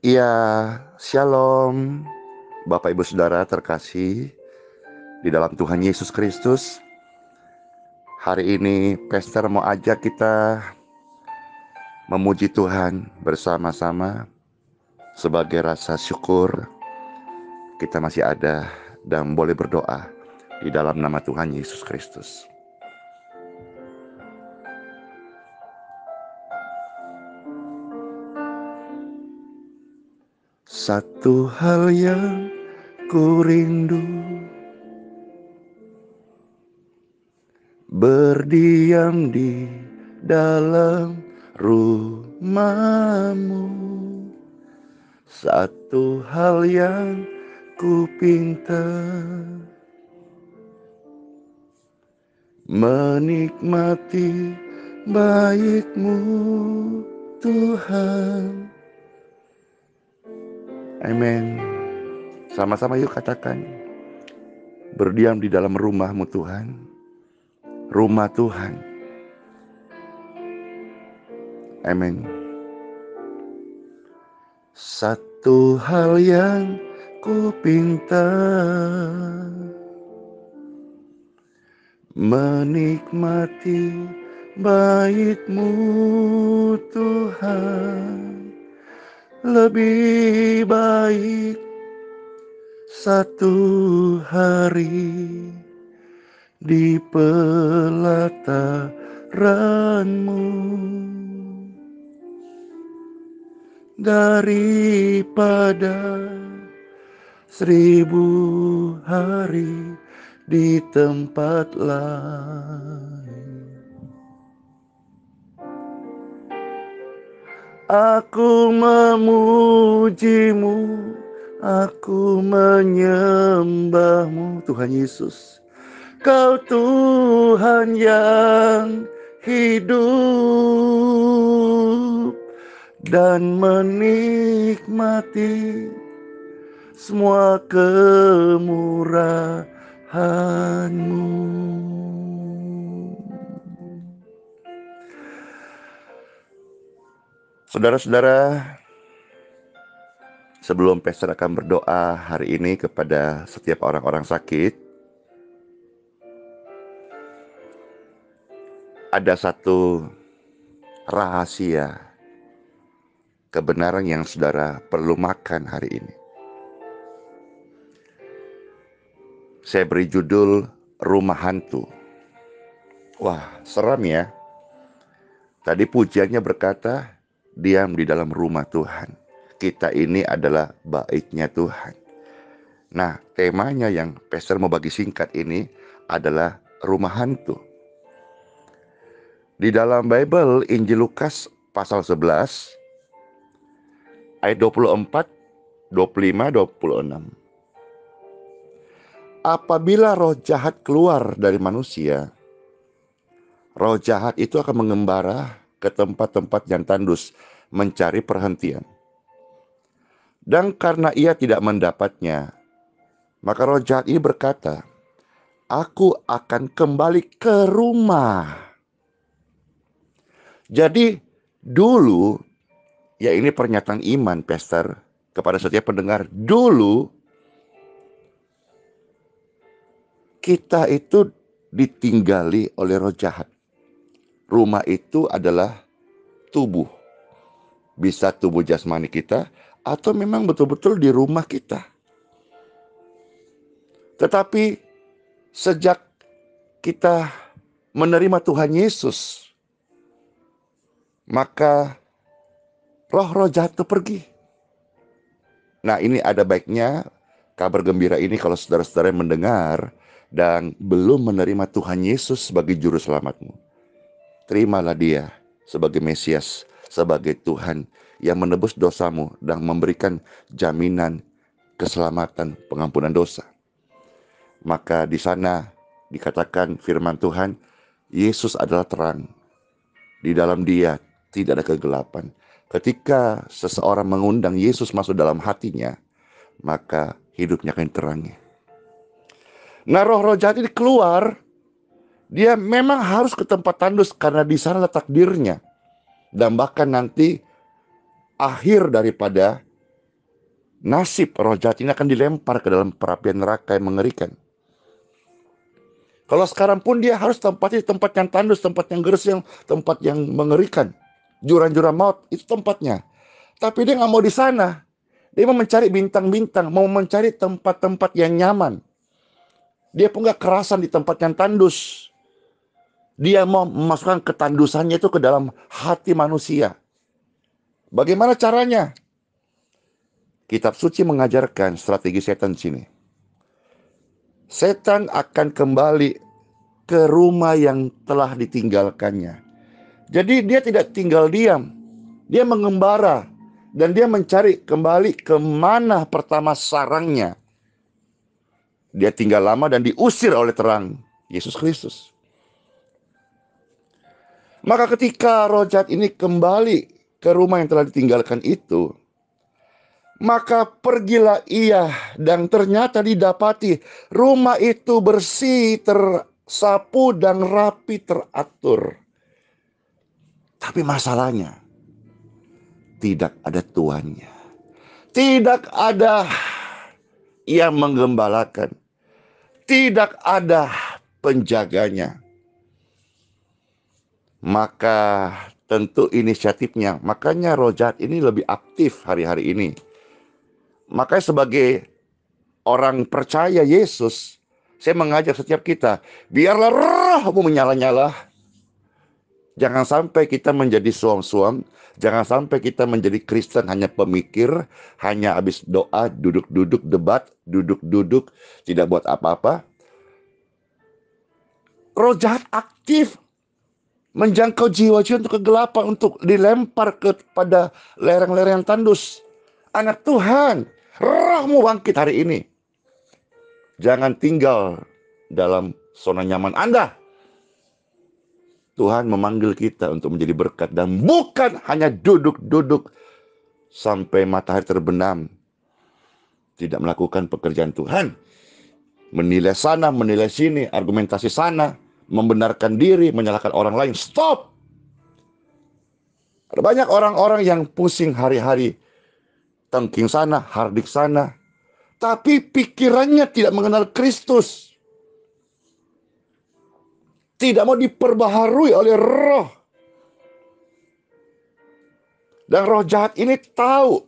Iya, Shalom Bapak Ibu Saudara terkasih di dalam Tuhan Yesus Kristus. Hari ini Pastor mau ajak kita memuji Tuhan bersama-sama sebagai rasa syukur kita masih ada dan boleh berdoa di dalam nama Tuhan Yesus Kristus. Satu hal yang ku rindu, berdiam di dalam rumah-Mu. Satu hal yang ku pinta, menikmati baik-Mu Tuhan. Amin. Sama-sama yuk katakan, berdiam di dalam rumah-Mu Tuhan. Rumah Tuhan. Amin. Satu hal yang ku pinta, menikmati baik-Mu Tuhan. Lebih baik satu hari di pelataran-Mu daripada 1000 hari di tempat lain. Aku memuji-Mu, aku menyembah-Mu Tuhan Yesus. Kau Tuhan yang hidup dan menikmati semua kemurahan-Mu. Saudara-saudara, sebelum Pastor akan berdoa hari ini kepada setiap orang-orang sakit, ada satu rahasia kebenaran yang saudara perlu makan hari ini. Saya beri judul Rumah Hantu. Wah, seram ya. Tadi pujiannya berkata, diam di dalam rumah Tuhan. Kita ini adalah baiknya Tuhan. Nah, temanya yang Pastor mau bagi singkat ini adalah rumah hantu. Di dalam Bible, Injil Lukas pasal 11, ayat 24, 25, 26. Apabila roh jahat keluar dari manusia, roh jahat itu akan mengembara ke tempat-tempat yang tandus mencari perhentian. Dan karena ia tidak mendapatnya, maka roh jahat ini berkata, aku akan kembali ke rumah. Jadi dulu, ya ini pernyataan iman Pastor kepada setiap pendengar. Dulu kita itu ditinggali oleh roh jahat. Rumah itu adalah tubuh. Bisa tubuh jasmani kita, atau memang betul-betul di rumah kita. Tetapi sejak kita menerima Tuhan Yesus, maka roh-roh jahat itu pergi. Nah, ini ada baiknya kabar gembira ini kalau saudara-saudara mendengar dan belum menerima Tuhan Yesus sebagai juru selamatmu. Terimalah dia sebagai Mesias, sebagai Tuhan yang menebus dosamu dan memberikan jaminan keselamatan, pengampunan dosa. Maka di sana dikatakan firman Tuhan, Yesus adalah terang. Di dalam dia tidak ada kegelapan. Ketika seseorang mengundang Yesus masuk dalam hatinya, maka hidupnya akan terangi. Nah, roh-roh jahat ini keluar, dia memang harus ke tempat tandus karena di sana letak takdirnya. Dan bahkan nanti akhir daripada nasib roh jahat ini akan dilempar ke dalam perapian neraka yang mengerikan. Kalau sekarang pun dia harus tempatnya di tempat yang tandus, tempat yang gersang, tempat yang mengerikan. Jurang-jurang maut, itu tempatnya. Tapi dia nggak mau di sana. Dia mau mencari bintang-bintang, mau mencari tempat-tempat yang nyaman. Dia pun gak kerasan di tempat yang tandus. Dia mau memasukkan ketandusannya itu ke dalam hati manusia. Bagaimana caranya? Kitab suci mengajarkan strategi setan di sini. Setan akan kembali ke rumah yang telah ditinggalkannya. Jadi dia tidak tinggal diam. Dia mengembara. Dan dia mencari kembali kemana pertama sarangnya. Dia tinggal lama dan diusir oleh terang Yesus Kristus. Maka ketika roh jahat ini kembali ke rumah yang telah ditinggalkan itu, maka pergilah ia dan ternyata didapati rumah itu bersih, tersapu dan rapi, teratur. Tapi masalahnya, tidak ada tuannya. Tidak ada yang menggembalakan. Tidak ada penjaganya. Maka tentu inisiatifnya. Makanya roh jahat ini lebih aktif hari-hari ini. Makanya sebagai orang percaya Yesus, saya mengajak setiap kita, biarlah rohmu menyala-nyala. Jangan sampai kita menjadi suam-suam. Jangan sampai kita menjadi Kristen hanya pemikir, hanya habis doa, duduk-duduk, debat, duduk-duduk, tidak buat apa-apa. Roh jahat aktif menjangkau jiwa-jiwa untuk kegelapan, untuk dilempar kepada lereng-lereng yang tandus. Anak Tuhan, rohmu bangkit hari ini. Jangan tinggal dalam zona nyaman Anda. Tuhan memanggil kita untuk menjadi berkat dan bukan hanya duduk-duduk sampai matahari terbenam. Tidak melakukan pekerjaan Tuhan. Menilai sana, menilai sini, argumentasi sana, membenarkan diri, menyalahkan orang lain. Stop! Ada banyak orang-orang yang pusing hari-hari. Tengking sana, hardik sana. Tapi pikirannya tidak mengenal Kristus. Tidak mau diperbaharui oleh roh. Dan roh jahat ini tahu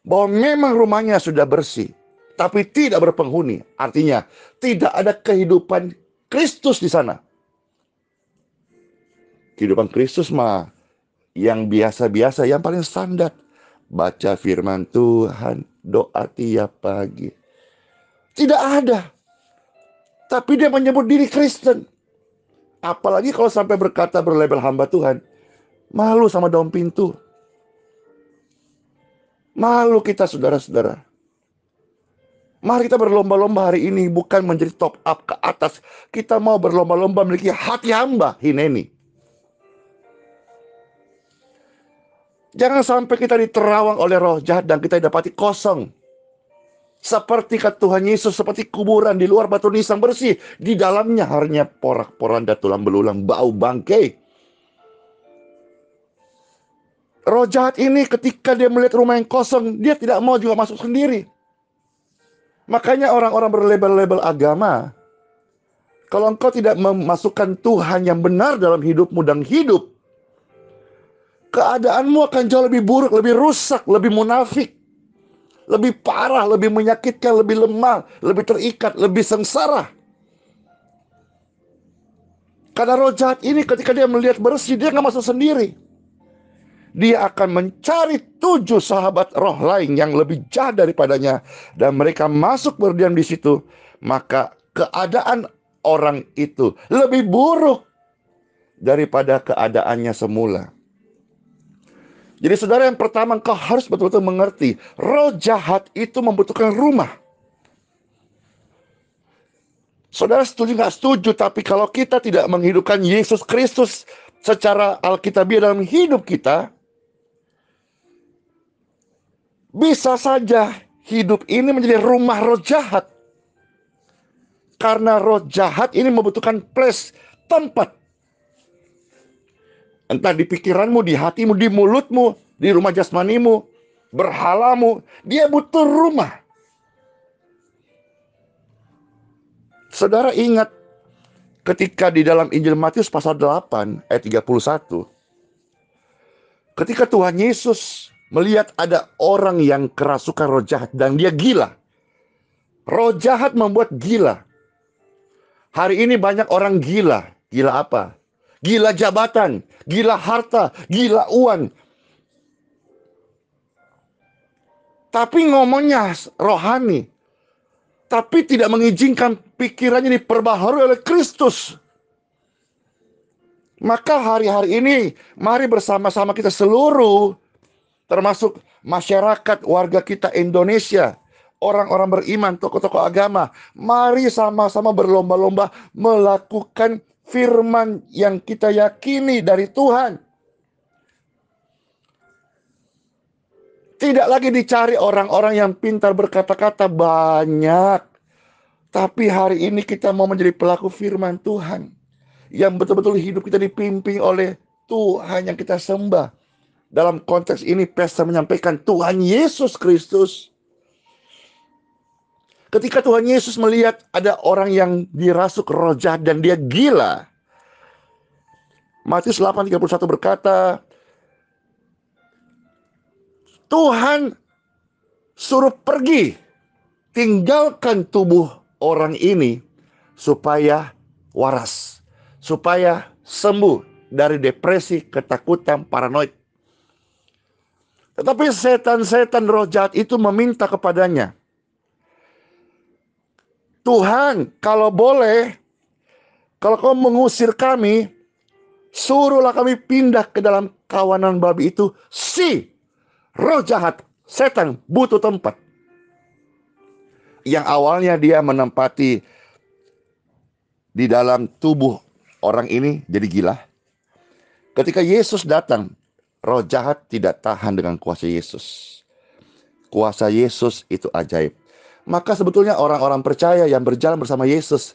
bahwa memang rumahnya sudah bersih, tapi tidak berpenghuni. Artinya tidak ada kehidupan Kristus di sana. Kehidupan Kristus mah yang biasa-biasa, yang paling standar. Baca firman Tuhan, doa tiap pagi. Tidak ada. Tapi dia menyebut diri Kristen. Apalagi kalau sampai berkata berlabel hamba Tuhan. Malu sama daun pintu. Malu kita saudara-saudara. Mari kita berlomba-lomba hari ini bukan menjadi top up ke atas. Kita mau berlomba-lomba memiliki hati hamba, hineni. Jangan sampai kita diterawang oleh roh jahat dan kita dapati kosong. Seperti kata Tuhan Yesus, seperti kuburan di luar batu nisan bersih. Di dalamnya hanya porak-poranda, tulang belulang, bau bangkai. Roh jahat ini ketika dia melihat rumah yang kosong, dia tidak mau juga masuk sendiri. Makanya orang-orang berlabel-label agama, kalau engkau tidak memasukkan Tuhan yang benar dalam hidupmu dan hidup, keadaanmu akan jauh lebih buruk, lebih rusak, lebih munafik, lebih parah, lebih menyakitkan, lebih lemah, lebih terikat, lebih sengsara. Karena roh jahat ini ketika dia melihat bersih, dia nggak masuk sendiri. Dia akan mencari 7 sahabat roh lain yang lebih jahat daripadanya. Dan mereka masuk berdiam di situ. Maka keadaan orang itu lebih buruk daripada keadaannya semula. Jadi saudara, yang pertama engkau harus betul-betul mengerti. Roh jahat itu membutuhkan rumah. Saudara setuju nggak setuju, tapi kalau kita tidak menghidupkan Yesus Kristus secara alkitabiah dalam hidup kita, bisa saja hidup ini menjadi rumah roh jahat. Karena roh jahat ini membutuhkan place, tempat. Entah di pikiranmu, di hatimu, di mulutmu, di rumah jasmanimu, berhalamu, dia butuh rumah. Saudara ingat ketika di dalam Injil Matius pasal 8 ayat 31, ketika Tuhan Yesus melihat ada orang yang kerasukan roh jahat dan dia gila. Roh jahat membuat gila. Hari ini banyak orang gila. Gila apa? Gila jabatan, gila harta, gila uang. Tapi ngomongnya rohani, tapi tidak mengizinkan pikirannya diperbaharui oleh Kristus. Maka hari-hari ini, mari bersama-sama kita seluruh, termasuk masyarakat warga kita Indonesia, orang-orang beriman, tokoh-tokoh agama, mari sama-sama berlomba-lomba melakukan firman yang kita yakini dari Tuhan. Tidak lagi dicari orang-orang yang pintar berkata-kata banyak. Tapi hari ini kita mau menjadi pelaku firman Tuhan. Yang betul-betul hidup kita dipimpin oleh Tuhan yang kita sembah. Dalam konteks ini pastor menyampaikan Tuhan Yesus Kristus. Ketika Tuhan Yesus melihat ada orang yang dirasuk roh jahat dan dia gila. Matius 8:31 berkata, Tuhan suruh pergi, tinggalkan tubuh orang ini supaya waras, supaya sembuh dari depresi, ketakutan, paranoid. Tetapi setan-setan roh jahat itu meminta kepadanya, Tuhan, kalau boleh, kalau kau mengusir kami, suruhlah kami pindah ke dalam kawanan babi itu. Si roh jahat, setan butuh tempat. Yang awalnya dia menempati di dalam tubuh orang ini jadi gila. Ketika Yesus datang, roh jahat tidak tahan dengan kuasa Yesus. Kuasa Yesus itu ajaib. Maka sebetulnya orang-orang percaya yang berjalan bersama Yesus,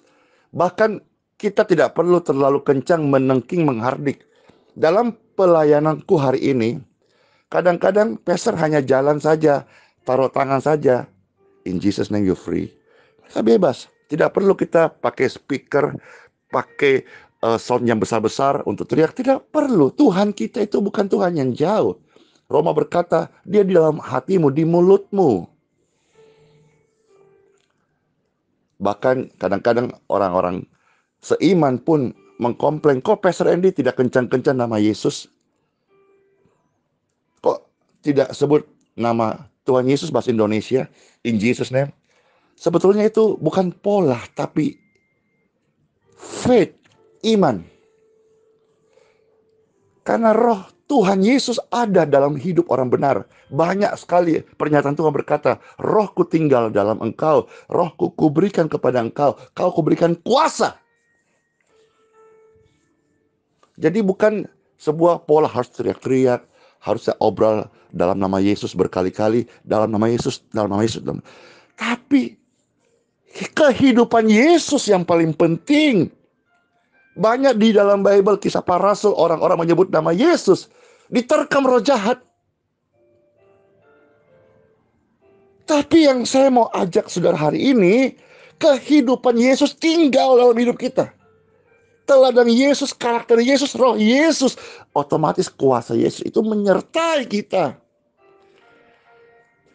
bahkan kita tidak perlu terlalu kencang menengking menghardik. Dalam pelayananku hari ini, kadang-kadang pastor hanya jalan saja, taruh tangan saja. In Jesus name you free. Kita bebas. Tidak perlu kita pakai speaker, pakai sound yang besar-besar untuk teriak. Tidak perlu. Tuhan kita itu bukan Tuhan yang jauh. Roma berkata, dia di dalam hatimu, di mulutmu. Bahkan kadang-kadang orang-orang seiman pun mengkomplain, kok Pastor Andy tidak kencang-kencang nama Yesus? Kok tidak sebut nama Tuhan Yesus bahasa Indonesia? In Jesus name. Sebetulnya itu bukan pola, tapi faith, iman. Karena roh Tuhan Yesus ada dalam hidup orang benar. Banyak sekali pernyataan Tuhan berkata, rohku tinggal dalam engkau, rohku kuberikan kepada engkau, kau kuberikan kuasa. Jadi bukan sebuah pola harus teriak-teriak, harus obrol dalam nama Yesus berkali-kali, dalam nama Yesus, dalam nama Yesus. Tapi kehidupan Yesus yang paling penting. Banyak di dalam Bible kisah para rasul, orang-orang menyebut nama Yesus, diterkam roh jahat. Tapi yang saya mau ajak saudara hari ini, kehidupan Yesus tinggal dalam hidup kita. Teladan Yesus, karakter Yesus, roh Yesus, otomatis kuasa Yesus itu menyertai kita.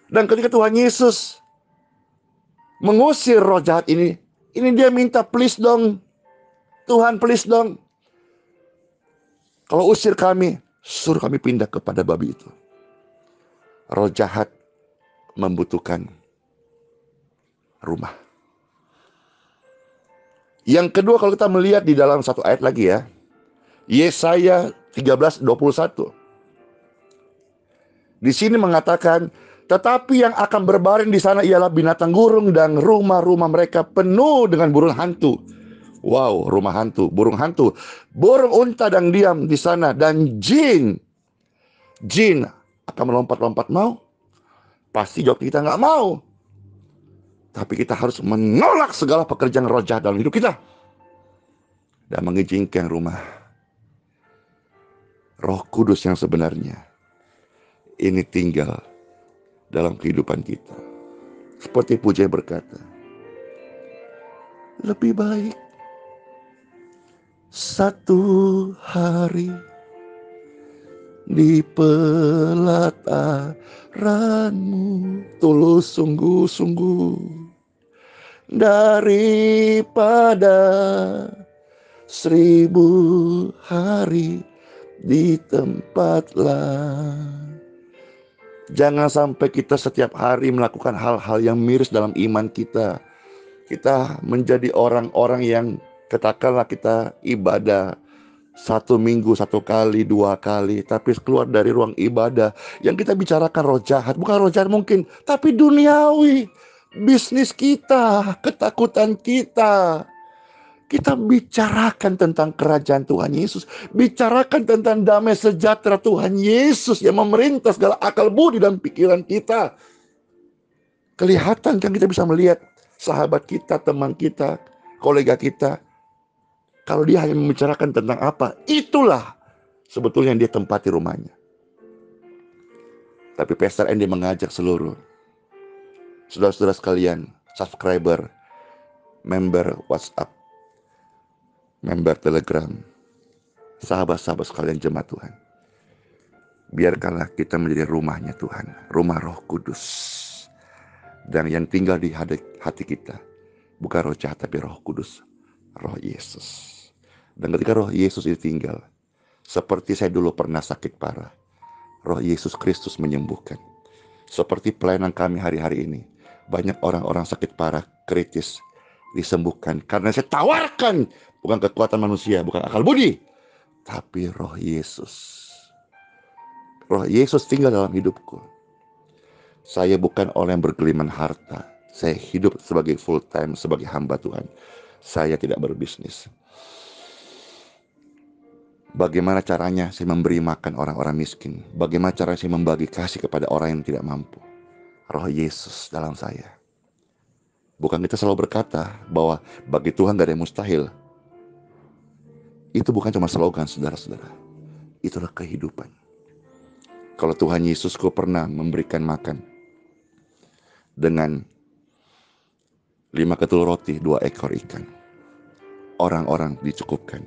Dan ketika Tuhan Yesus mengusir roh jahat ini dia minta, please dong, Tuhan please dong, kalau usir kami, suruh kami pindah kepada babi itu. Roh jahat membutuhkan rumah. Yang kedua, kalau kita melihat di dalam satu ayat lagi ya, Yesaya 13:21. Di sini mengatakan, tetapi yang akan berbaring di sana ialah binatang gurung dan rumah-rumah mereka penuh dengan burung hantu. Wow, rumah hantu, burung hantu. Burung unta dan diam di sana. Dan jin akan melompat-lompat mau? Pasti jawab kita nggak mau. Tapi kita harus menolak segala pekerjaan roh jahat dalam hidup kita. Dan mengizinkan rumah Roh Kudus yang sebenarnya ini tinggal dalam kehidupan kita. Seperti Puja berkata, lebih baik satu hari di pelataranmu tulus sungguh-sungguh daripada 1000 hari di tempat lain. Jangan sampai kita setiap hari melakukan hal-hal yang miris dalam iman kita. Kita menjadi orang-orang yang katakanlah kita ibadah 1 minggu 1 kali 2 kali, tapi keluar dari ruang ibadah yang kita bicarakan roh jahat. Bukan roh jahat mungkin, tapi duniawi, bisnis kita, ketakutan kita. Kita bicarakan tentang kerajaan Tuhan Yesus, bicarakan tentang damai sejahtera Tuhan Yesus yang memerintah segala akal budi dan pikiran kita. Kelihatan kan, kita bisa melihat sahabat kita, teman kita, kolega kita, kalau dia hanya membicarakan tentang apa, itulah sebetulnya yang dia tempati rumahnya. Tapi Pastor Andy mengajak seluruh saudara-saudara sekalian, subscriber, member WhatsApp, member Telegram, sahabat-sahabat sekalian jemaat Tuhan. Biarkanlah kita menjadi rumahnya Tuhan, rumah Roh Kudus. Dan yang tinggal di hati kita bukan roh jahat, tapi Roh Kudus, Roh Yesus. Dan ketika Roh Yesus itu tinggal, seperti saya dulu pernah sakit parah, Roh Yesus Kristus menyembuhkan. Seperti pelayanan kami hari-hari ini, banyak orang-orang sakit parah, kritis, disembuhkan. Karena saya tawarkan, bukan kekuatan manusia, bukan akal budi, tapi Roh Yesus. Roh Yesus tinggal dalam hidupku. Saya bukan orang yang bergeliman harta. Saya hidup sebagai full time, sebagai hamba Tuhan. Saya tidak berbisnis. Bagaimana caranya saya memberi makan orang-orang miskin? Bagaimana caranya saya membagi kasih kepada orang yang tidak mampu? Roh Yesus dalam saya. Bukan kita selalu berkata bahwa bagi Tuhan gak ada yang mustahil. Itu bukan cuma slogan, saudara-saudara. Itulah kehidupan. Kalau Tuhan Yesusku pernah memberikan makan dengan 5 ketul roti, 2 ekor ikan, orang-orang dicukupkan.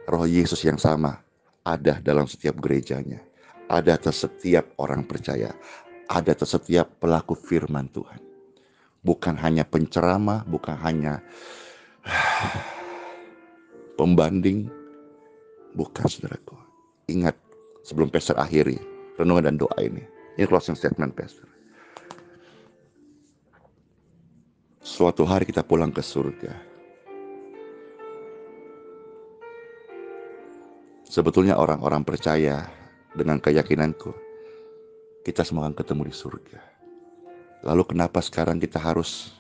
Roh Yesus yang sama ada dalam setiap gerejanya, ada atas setiap orang percaya, ada atas setiap pelaku firman Tuhan. Bukan hanya penceramah, bukan hanya pembanding, bukan, saudaraku. Ingat, sebelum Pastor akhiri renungan dan doa ini closing statement Pastor. Suatu hari kita pulang ke surga. Sebetulnya orang-orang percaya, dengan keyakinanku, kita semua akan ketemu di surga. Lalu kenapa sekarang kita harus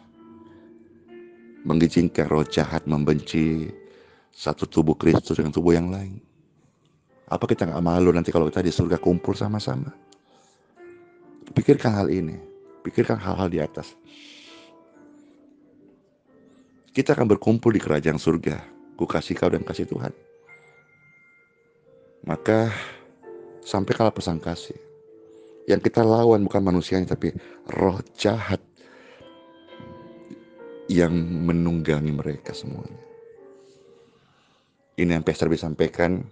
mengizinkan roh jahat membenci satu tubuh Kristus dengan tubuh yang lain? Apa kita gak malu nanti kalau kita di surga kumpul sama-sama? Pikirkan hal ini, pikirkan hal-hal di atas. Kita akan berkumpul di kerajaan surga. Ku kasih kau dan kasih Tuhan. Maka sampaikanlah pesan kasih. Yang kita lawan bukan manusianya, tapi roh jahat yang menunggangi mereka semuanya. Ini yang Pastor bisa sampaikan.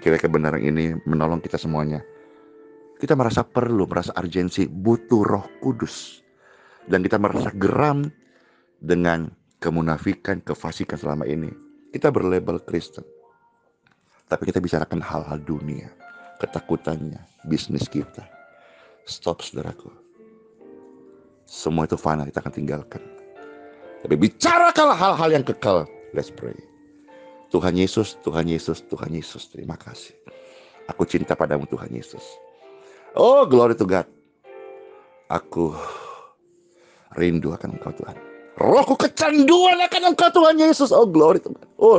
Kira kebenaran ini menolong kita semuanya. Kita merasa perlu, merasa urgensi, butuh Roh Kudus. Dan kita merasa geram dengan kemunafikan, kefasikan selama ini. Kita berlabel Kristen, tapi kita bicarakan hal-hal dunia, ketakutannya, bisnis kita. Stop, saudaraku. Semua itu fana, kita akan tinggalkan. Tapi bicarakanlah hal-hal yang kekal. Let's pray. Tuhan Yesus, Tuhan Yesus, Tuhan Yesus, terima kasih. Aku cinta padamu Tuhan Yesus. Oh, glory to God. Aku rindu akan Engkau Tuhan. Rohku kecanduan akan Engkau Tuhan Yesus. Oh, glory to God. Oh,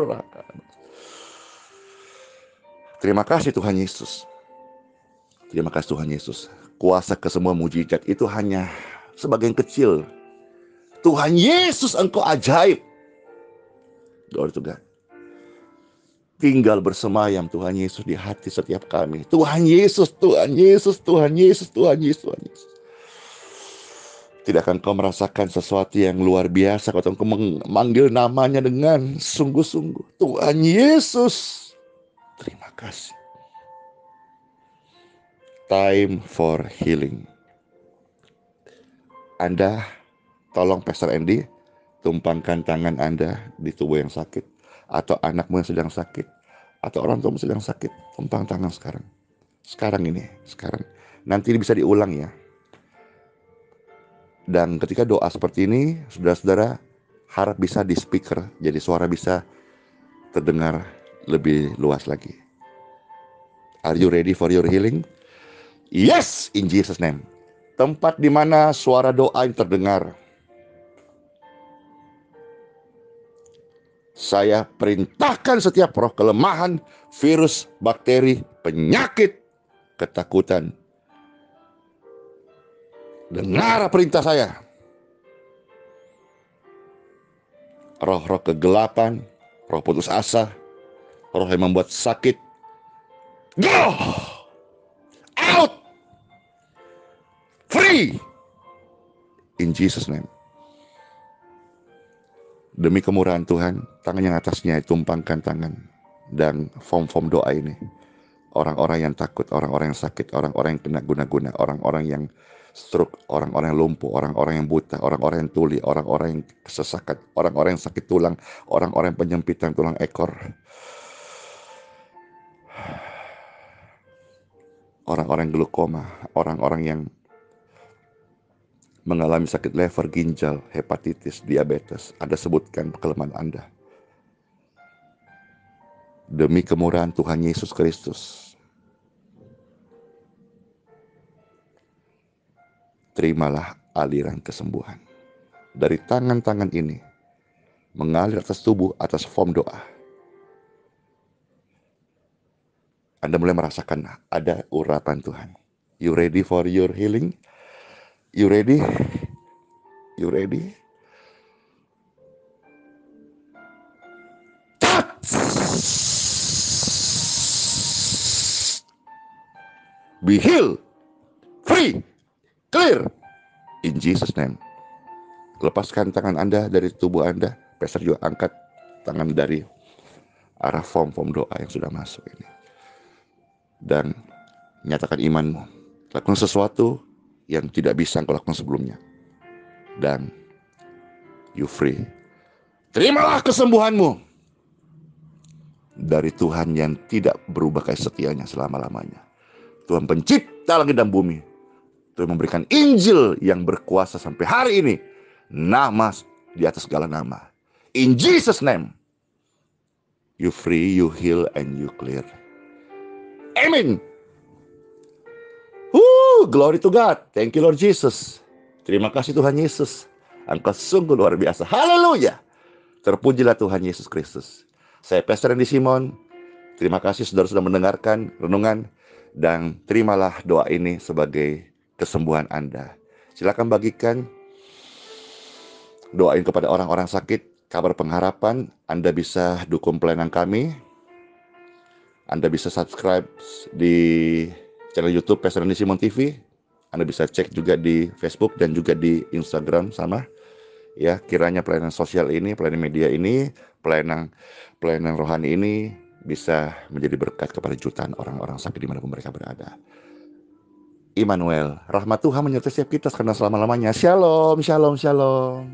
terima kasih Tuhan Yesus. Terima kasih Tuhan Yesus. Kuasa ke semua mujizat itu hanya sebagian kecil. Tuhan Yesus, Engkau ajaib. Glory to God. Tinggal bersemayam Tuhan Yesus di hati setiap kami. Tuhan Yesus, Tuhan Yesus, Tuhan Yesus, Tuhan Yesus, Tuhan Yesus. Tidak akan kau merasakan sesuatu yang luar biasa kalau engkau memanggil namanya dengan sungguh-sungguh. Tuhan Yesus, terima kasih. Time for healing. Anda, tolong Pastor Andy, tumpangkan tangan Anda di tubuh yang sakit, atau anakmu yang sedang sakit, atau orang tuamu sedang sakit. Tumpang tangan sekarang. Sekarang ini, sekarang. Nanti bisa diulang ya. Dan ketika doa seperti ini, saudara-saudara, harap bisa di speaker, jadi suara bisa terdengar lebih luas lagi. Are you ready for your healing? Yes, in Jesus' name. Tempat di mana suara doa yang terdengar, saya perintahkan setiap roh kelemahan, virus, bakteri, penyakit, ketakutan. Dengar perintah saya. Roh-roh kegelapan, roh putus asa, roh yang membuat sakit, go! Out! Free! In Jesus' name. Demi kemurahan Tuhan, tangan yang atasnya tumpangkan tangan. Dan form-form doa ini. Orang-orang yang takut, orang-orang yang sakit, orang-orang yang kena guna-guna, orang-orang yang stroke, orang-orang yang lumpuh, orang-orang yang buta, orang-orang yang tuli, orang-orang yang kesesakan, orang-orang yang sakit tulang, orang-orang yang penyempitan tulang ekor, orang-orang yang glukoma, orang-orang yang mengalami sakit lever, ginjal, hepatitis, diabetes. Ada sebutkan kelemahan Anda. Demi kemurahan Tuhan Yesus Kristus, terimalah aliran kesembuhan. Dari tangan-tangan ini, mengalir atas tubuh, atas form doa. Anda mulai merasakan ada urapan Tuhan. You ready for your healing? You ready? You ready? Be healed, free, clear, in Jesus' name. Lepaskan tangan Anda dari tubuh Anda. Pastor juga angkat tangan dari arah form-form doa yang sudah masuk ini. Dan nyatakan imanmu. Lakukan sesuatu yang tidak bisa engkau lakukan sebelumnya. Dan you free. Terimalah kesembuhanmu dari Tuhan yang tidak berubah kasih setianya selama-lamanya. Tuhan pencipta langit dan bumi. Tuhan memberikan Injil yang berkuasa sampai hari ini. Nama di atas segala nama. In Jesus' name. You free, you heal, and you clear. Amen. Glory to God. Thank you Lord Jesus. Terima kasih Tuhan Yesus. Engkau sungguh luar biasa. Haleluya. Terpujilah Tuhan Yesus Kristus. Saya Pastor Andy Simon. Terima kasih saudara sudah mendengarkan renungan. Dan terimalah doa ini sebagai kesembuhan Anda. Silakan bagikan. Doain kepada orang-orang sakit. Kabar pengharapan. Anda bisa dukung pelayanan kami. Anda bisa subscribe di channel YouTube Pastor Andy Simon TV. Anda bisa cek juga di Facebook dan juga di Instagram sama. Ya, kiranya pelayanan sosial ini, pelayanan media ini, pelayanan rohani ini bisa menjadi berkat kepada jutaan orang-orang sakit dimanapun mereka berada. Immanuel, rahmat Tuhan menyertai setiap kita sekarang selama-lamanya. Shalom, shalom, shalom.